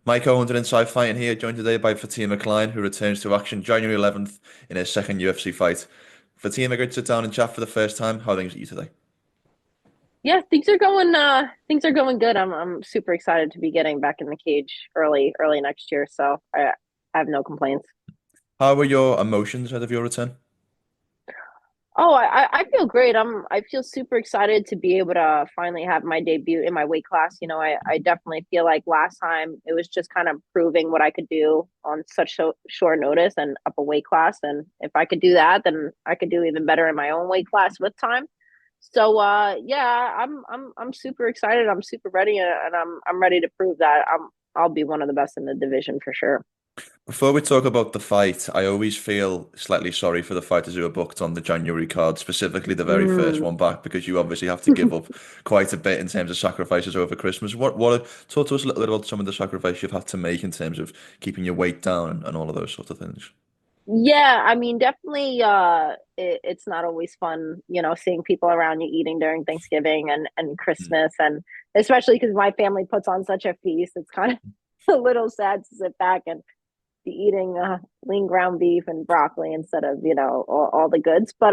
Mike Owens and Inside Fighting here, joined today by Fatima Kline, who returns to action January 11th in her second UFC fight. Fatima, good to sit down and chat for the first time. How are things at you today? Yeah, things are going good. I'm super excited to be getting back in the cage early next year, so I have no complaints. How were your emotions ahead of your return? Oh, I feel great. I feel super excited to be able to finally have my debut in my weight class. I definitely feel like last time it was just kind of proving what I could do on such short notice and up a weight class. And if I could do that, then I could do even better in my own weight class with time. So yeah, I'm super excited. I'm super ready, and I'm ready to prove that I'll be one of the best in the division for sure. Before we talk about the fight, I always feel slightly sorry for the fighters who are booked on the January card, specifically the very first Mm. one back, because you obviously have to give up quite a bit in terms of sacrifices over Christmas. Talk to us a little bit about some of the sacrifices you've had to make in terms of keeping your weight down and all of those sort of things. Yeah, I mean, definitely it's not always fun, seeing people around you eating during Thanksgiving and Mm. Christmas, and especially because my family puts on such a feast. It's kind of a little sad to sit back and be eating lean ground beef and broccoli instead of, all the goods. But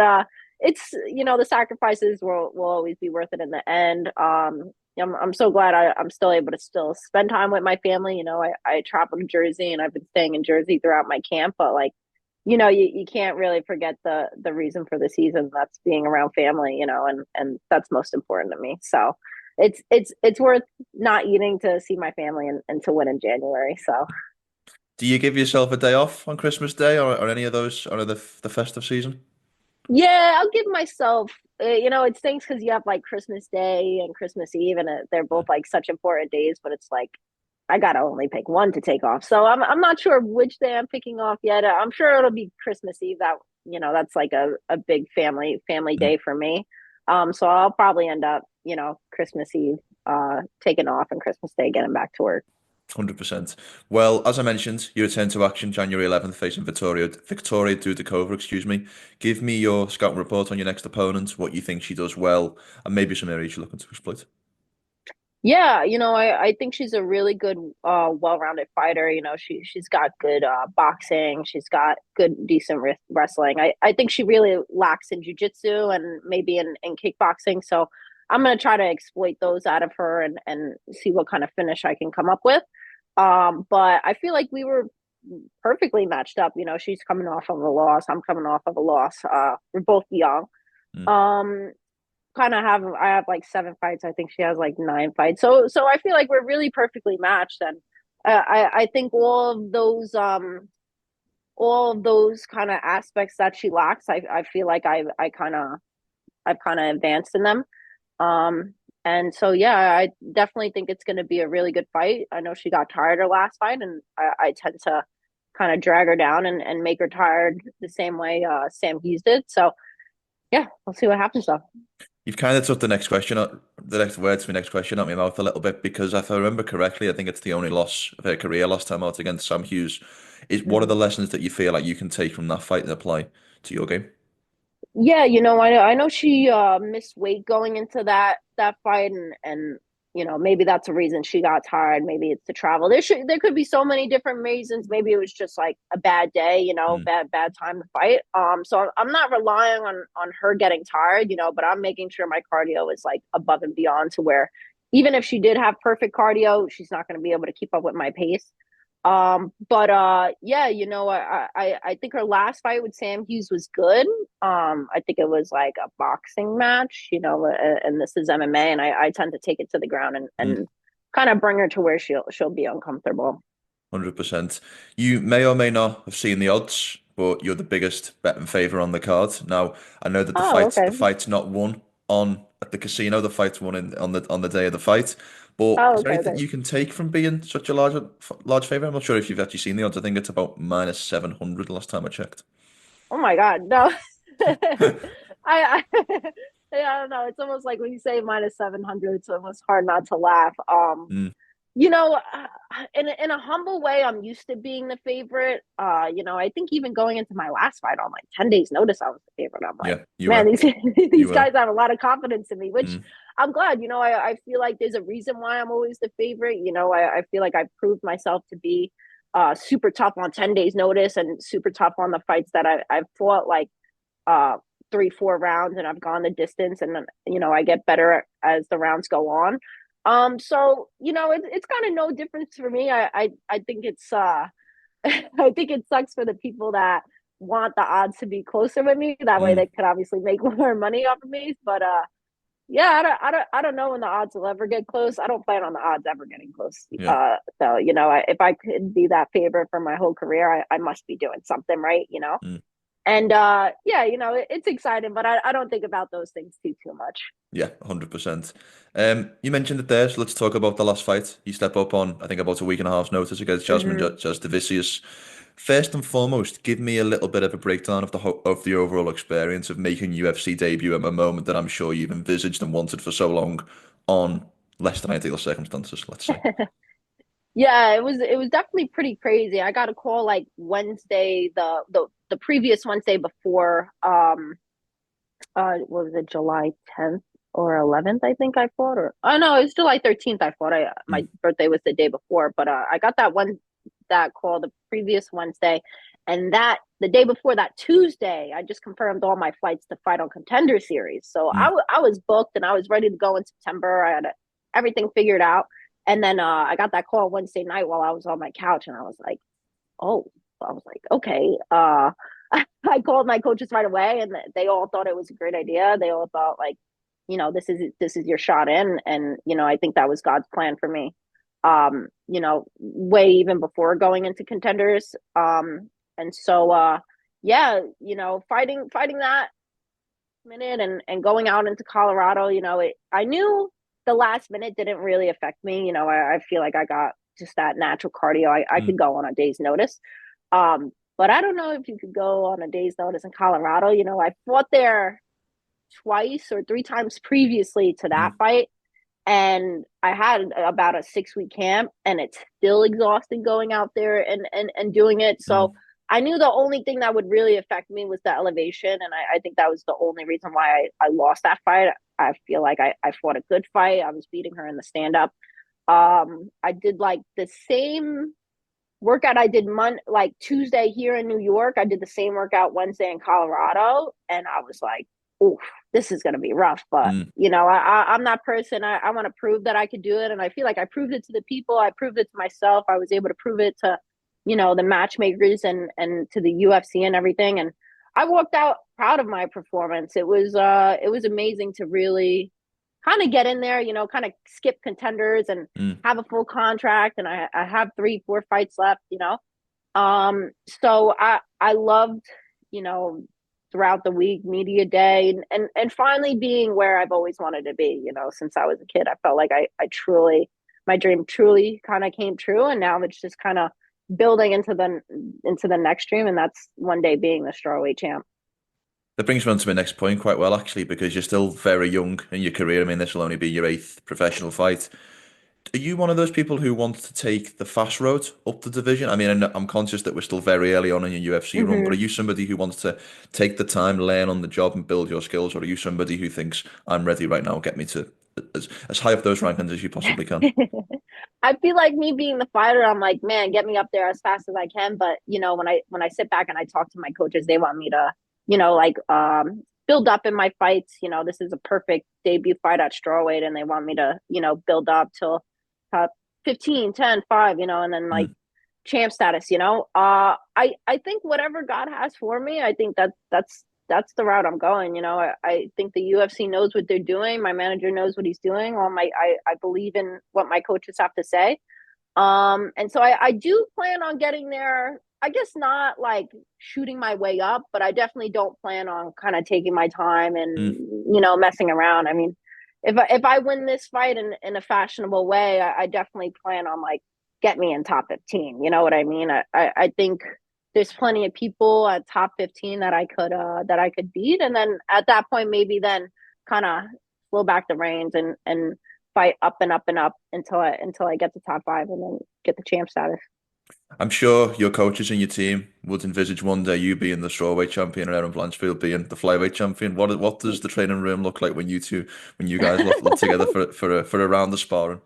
it's, the sacrifices will always be worth it in the end. I'm so glad I'm still able to still spend time with my family. I travel to Jersey and I've been staying in Jersey throughout my camp, but like, you can't really forget the reason for the season. That's being around family, and that's most important to me. So it's worth not eating to see my family and to win in January. So Do you give yourself a day off on Christmas Day or any of those or the festive season? yeah, I'll give myself. It stinks because you have like Christmas Day and Christmas Eve, and they're both like such important days. But it's like I gotta only pick one to take off. So I'm not sure which day I'm picking off yet. I'm sure it'll be Christmas Eve. That's like a big family day for me. So I'll probably end up Christmas Eve taking off and Christmas Day getting back to work. 100%. Well, as I mentioned, you return to action January 11th facing Victoria Dudokova, excuse me. Give me your scouting report on your next opponent, what you think she does well, and maybe some areas you're looking to exploit. Yeah, I think she's a really good, well-rounded fighter. She's got good boxing. She's got good, decent wrestling. I think she really lacks in jujitsu and maybe in kickboxing. So I'm gonna try to exploit those out of her and see what kind of finish I can come up with. But I feel like we were perfectly matched up. She's coming off of a loss. I'm coming off of a loss. We're both young. Mm. Um, kind of have I have like 7 fights. I think she has like 9 fights. So I feel like we're really perfectly matched, and I think all of those kind of aspects that she lacks, I feel like I've kind of advanced in them. Um, and so yeah, I definitely think it's going to be a really good fight. I know she got tired her last fight, and I tend to kind of drag her down and make her tired the same way Sam Hughes did. So yeah, we'll see what happens though. You've kind of took the next words for my next question out my mouth a little bit because if I remember correctly, I think it's the only loss of her career last time out against Sam Hughes. What are the Mm. lessons that you feel like you can take from that fight and apply to your game? Yeah, I know she missed weight going into that fight, and maybe that's a reason she got tired. Maybe it's the travel. There could be so many different reasons. Maybe it was just like a bad day, Mm. bad time to fight. So I'm not relying on her getting tired, but I'm making sure my cardio is like above and beyond to where even if she did have perfect cardio, she's not going to be able to keep up with my pace. But yeah, I think her last fight with Sam Hughes was good. I think it was like a boxing match, and this is MMA, and I tend to take it to the ground and kind of bring her to where she'll be uncomfortable. 100%. You may or may not have seen the odds, but you're the biggest betting favor on the card. Now, I know that Oh, okay. the fight's not won on at the casino. The fight's won on the day of the fight. But Oh, is there okay, anything okay. you can take from being such a large favor? I'm not sure if you've actually seen the odds. I think it's about minus 700 last time I checked. Oh my God, no. I yeah, I don't know. It's almost like when you say -700, it's almost hard not to laugh. Mm, You know, in a humble way, I'm used to being the favorite. I think even going into my last fight on like 10 days notice, I was the favorite. I'm like, yeah, you man, were. these You these were. guys have a lot of confidence in me, which Mm. I'm glad. I feel like there's a reason why I'm always the favorite. I feel like I've proved myself to be super tough on 10 days notice and super tough on the fights that I've fought like uh 3, 4 rounds, and I've gone the distance, and then I get better as the rounds go on. So it's kind of no difference for me. I think it's I think it sucks for the people that want the odds to be closer with me. That way Mm, they could obviously make more money off of me. But yeah, I don't know when the odds will ever get close. I don't plan on the odds ever getting close. yeah. So if I could be that favorite for my whole career, I must be doing something right. Mm. And yeah, it's exciting, but I don't think about those things too much. Yeah, 100%. You mentioned it there, so let's talk about the last fight. You step up on, I think, about a week and a half's notice against Jasmine Hmm. Jasudavicius. First and foremost, give me a little bit of a breakdown of the overall experience of making UFC debut at a moment that I'm sure you've envisaged and wanted for so long on less than ideal circumstances, let's say. Yeah, it was definitely pretty crazy. I got a call like Wednesday, the previous Wednesday before what was it, July 10th or 11th, I think I fought, or oh no, it was July 13th I fought. Mm, My birthday was the day before, but I got that call the previous Wednesday, and that the day before that Tuesday, I just confirmed all my flights to fight on Contender Series. So mm, I was booked and I was ready to go in September. I had everything figured out. And then I got that call Wednesday night while I was on my couch, and oh, I was like, okay. I called my coaches right away, and they all thought it was a great idea. They all thought like, this is your shot in, and I think that was God's plan for me. Way even before going into contenders. And so yeah, fighting that minute and going out into Colorado, I knew the last minute didn't really affect me. I feel like I got just that natural cardio. I mm, could go on a day's notice. But I don't know if you could go on a day's notice in Colorado. I fought there twice or 3 times previously to that mm, fight. And I had about a 6 week camp, and it's still exhausting going out there and doing it. So mm. I knew the only thing that would really affect me was the elevation. And I think that was the only reason why I lost that fight. I feel like I fought a good fight. I was beating her in the stand up. I did like the same workout I did like Tuesday here in New York. I did the same workout Wednesday in Colorado, and I was like, "Oof, this is gonna be rough." But Mm. I'm that person. I want to prove that I could do it, and I feel like I proved it to the people. I proved it to myself. I was able to prove it to the matchmakers and to the UFC and everything. And I walked out proud of my performance. It was amazing to really kind of get in there, kind of skip contenders and Mm. have a full contract, and I have 3, 4 fights left. So I loved, you know, throughout the week, media day, and finally being where I've always wanted to be, since I was a kid. I felt like I truly my dream truly kind of came true, and now it's just kind of building into the next dream, and that's one day being the strawweight champ. That brings me on to my next point quite well, actually, because you're still very young in your career. I mean, this will only be your eighth professional fight. Are you one of those people who wants to take the fast road up the division? I mean, I'm conscious that we're still very early on in your UFC run, but are Mm-hmm. you somebody who wants to take the time, learn on the job, and build your skills, or are you somebody who thinks I'm ready right now, get me to as high up those rankings as you possibly can? I feel like me being the fighter, I'm like, man, get me up there as fast as I can. But when I sit back and I talk to my coaches, they want me to, like build up in my fights. This is a perfect debut fight at strawweight, and they want me to, build up till uh, 15, 10, 5, and then like Mm, champ status. I think whatever God has for me, I think that's the route I'm going. I think the UFC knows what they're doing. My manager knows what he's doing. I believe in what my coaches have to say. And so I do plan on getting there. I guess not like shooting my way up, but I definitely don't plan on kind of taking my time and mm. messing around. I mean, if I win this fight in a fashionable way, I definitely plan on like get me in top 15. You know what I mean? I think there's plenty of people at top 15 that I could beat, and then at that point maybe then kind of slow back the reins and fight up and up and up until I get to top 5 and then get the champ status. I'm sure your coaches and your team would envisage one day you being the strawweight champion and Erin Blanchfield being the flyweight champion. What does the training room look like when you guys look together for a round of sparring?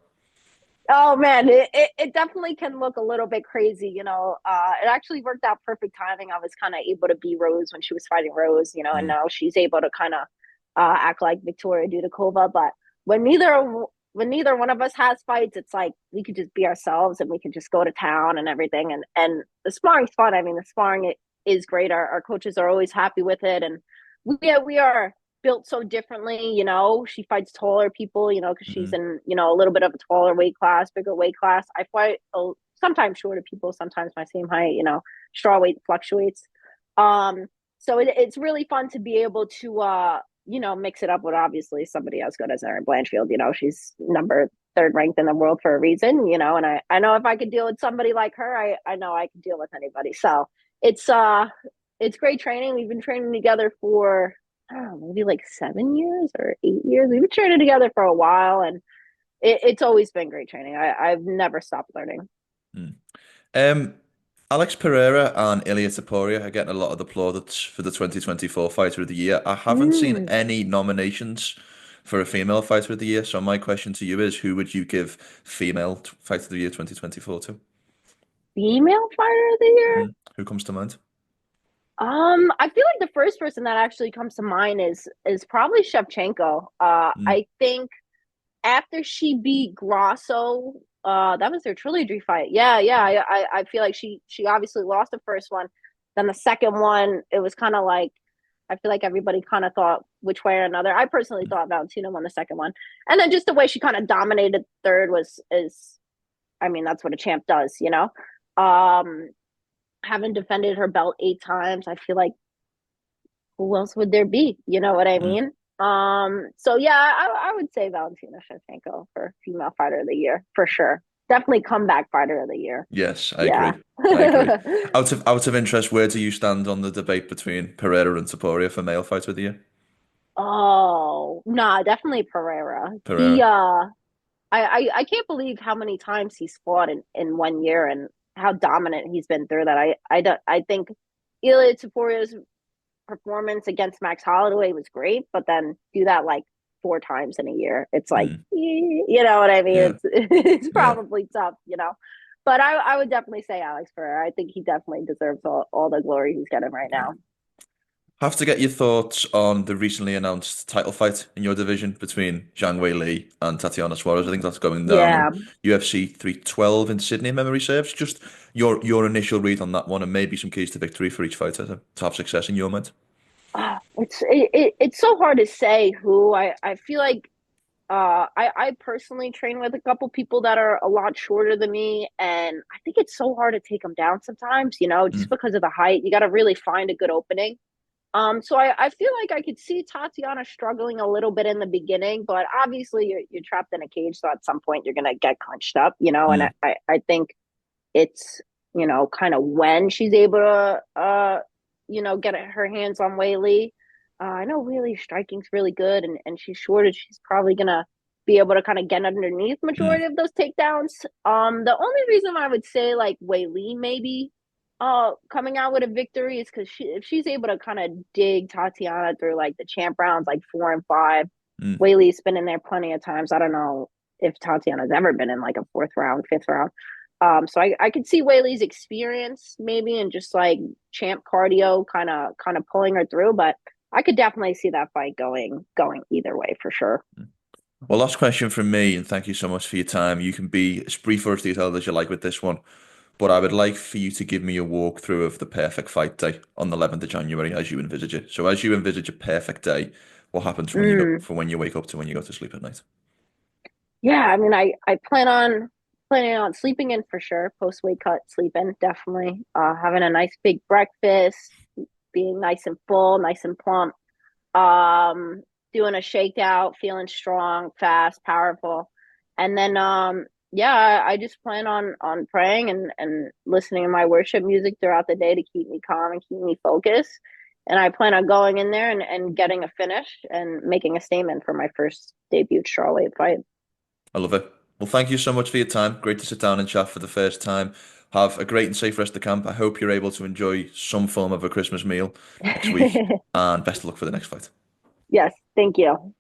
Oh man, it definitely can look a little bit crazy, you know. It actually worked out perfect timing. I was kind of able to be Rose when she was fighting Rose, you know, and Mm, now she's able to kind of act like Victoria Dudokova. But when neither one of us has fights, it's like we could just be ourselves and we could just go to town and everything. And the sparring's fun. I mean, the sparring is great. Our coaches are always happy with it, and we are built so differently. You know, she fights taller people, you know, because she's mm, in, you know, a little bit of a taller weight class, bigger weight class. I fight sometimes shorter people, sometimes my same height, you know, straw weight fluctuates. Um, so it's really fun to be able to, you know, mix it up with obviously somebody as good as Erin Blanchfield. You know, she's number third ranked in the world for a reason, you know, and I know if I could deal with somebody like her, I know I can deal with anybody. So it's, uh, it's great training. We've been training together for I don't know, maybe like 7 years or 8 years. We've been training together for a while, and it's always been great training. I've never stopped learning. mm. Um, Alex Pereira and Ilia Topuria are getting a lot of the plaudits for the 2024 Fighter of the Year. I haven't seen Mm, any nominations for a female Fighter of the Year, so my question to you is, who would you give female Fighter of the Year 2024 to? female fighter of the year? Who comes to mind? I feel like the first person that actually comes to mind is probably Shevchenko. Mm, I think after she beat Grasso, that was their trilogy fight. Yeah, yeah. I feel like she obviously lost the first one. Then the second one, it was kind of like I feel like everybody kind of thought which way or another. I personally thought Valentina won the second one, and then just the way she kind of dominated third was is, I mean, that's what a champ does, you know. Um, Having defended her belt 8 times, I feel like who else would there be? You know what I mm. mean? So yeah, I would say Valentina Shevchenko for female fighter of the year for sure. Definitely comeback fighter of the year. Yes, I Yeah. agree. I agree. Out of interest, where do you stand on the debate between Pereira and Topuria for male Fighter of the Year? Oh, nah, definitely Pereira. He Pereira. I can't believe how many times he's fought in 1 year and how dominant he's been through that. I think Ilya Topuria's performance against Max Holloway was great, but then do that like 4 times in a year. It's like, Mm, you know what I mean? yeah, It's yeah. probably tough, you know. But I would definitely say Alex Pereira. I think he definitely deserves all the glory he's getting right Yeah. now. Have to get your thoughts on the recently announced title fight in your division between Zhang Weili and Tatiana Suarez. I think that's going down Yeah. in UFC 312 in Sydney, if memory serves. Just your initial read on that one, and maybe some keys to victory for each fighter to have success in your mind. It's so hard to say who I feel like I personally train with a couple people that are a lot shorter than me, and I think it's so hard to take them down sometimes, you know, just Mm, because of the height. You got to really find a good opening. So I feel like I could see Tatiana struggling a little bit in the beginning, but obviously you're trapped in a cage, so at some point you're gonna get clenched up, you know. And mm, I think it's, you know, kind of when she's able to you know, get her hands on Weili. I know Weili's striking's really good, and she's shorter. She's probably gonna be able to kind of get underneath mm, majority of those takedowns. The only reason I would say like Weili maybe coming out with a victory is because if she's able to kind of dig Tatiana through like the champ rounds like 4 and 5. mm. Weili's been in there plenty of times. I don't know if Tatiana's ever been in like a fourth round, fifth round. So I could see Weili's experience maybe and just like champ cardio kind of pulling her through, but I could definitely see that fight going either way for sure. Well, last question from me, and thank you so much for your time. You can be as brief or as detailed as you like with this one, but I would like for you to give me a walkthrough of the perfect fight day on the 11th of January as you envisage it. So, as you envisage a perfect day, what happens from Mm. when you wake up to when you go to sleep at night? Yeah, I mean, I planning on sleeping in for sure. Post weight cut, sleep in definitely. Having a nice big breakfast, being nice and full, nice and plump. Um, Doing a shakeout, feeling strong, fast, powerful, and then yeah, I just plan on praying and listening to my worship music throughout the day to keep me calm and keep me focused. And I plan on going in there and getting a finish and making a statement for my first debut strawweight fight. I love it. Well, thank you so much for your time. Great to sit down and chat for the first time. Have a great and safe rest of the camp. I hope you're able to enjoy some form of a Christmas meal next week, and best of luck for the next fight. Yes, thank you.